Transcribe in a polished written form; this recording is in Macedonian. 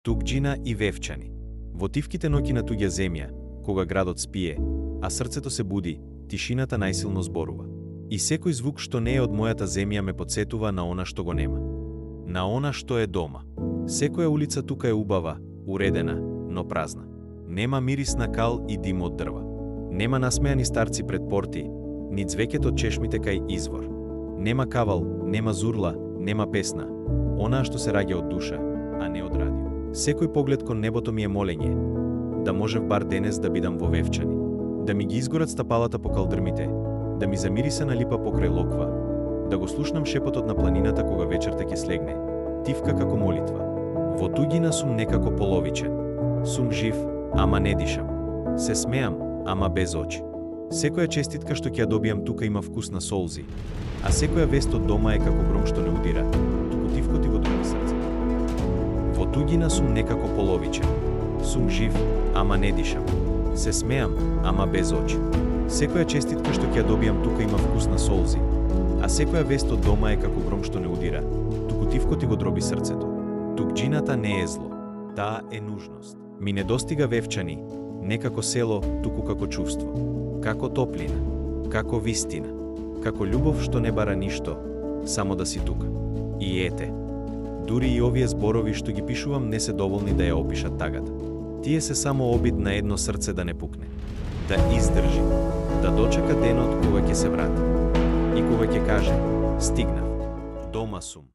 Тугџина и Вевчани. Во тивките ноќи на туѓа земја, кога градот спие, а срцето се буди, тишината најсилно зборува. И секој звук што не е од мојата земја ме потсетува на она што го нема. На она што е дома. Секоја улица тука е убава, уредена, но празна. Нема мирис на кал и дим од дрва. Нема насмеани старци пред порти, ни звекет од чешмите кај извор. Нема кавал, нема зурла, нема песна. Онаа што се раѓа од душа, а не од радио. Секој поглед кон небото ми е молење, да можев бар денес да бидам во Вевчани, да ми ги изгорат стапалата по калдрмите, да ми замириса на липа покрај локва, да го слушнам шепотот на планината кога вечерта ќе слегне, тивка како молитва. Во туѓина сум некако половичен. Сум жив, ама не дишам. Се смеам, ама без очи. Секоја честитка што ќе ја добијам тука има вкус на солзи, а секоја вест од дома е како гром што не удира, туку тивко ти во друго срце. Во туѓина сум некако половичен. Сум жив, ама не дишам. Се смеам, ама без очи. Секоја честитка што ќе ја добијам тука има вкус на солзи, а секоја вест од дома е како гром што не удира, туку тивко ти го дроби срцето. Тугџината не е зло, таа е нужност. Ми не достига Вевчани, не како село, туку како чувство, како топлина, како вистина, како љубов што не бара ништо, само да си тука. И ете, дури и овие зборови што ги пишувам не се доволни да ја опишат тагата. Тие се само обид на едно срце да не пукне, да издржи, да дочека денот кога ќе се врати и кога ќе каже: стигнав, дома сум.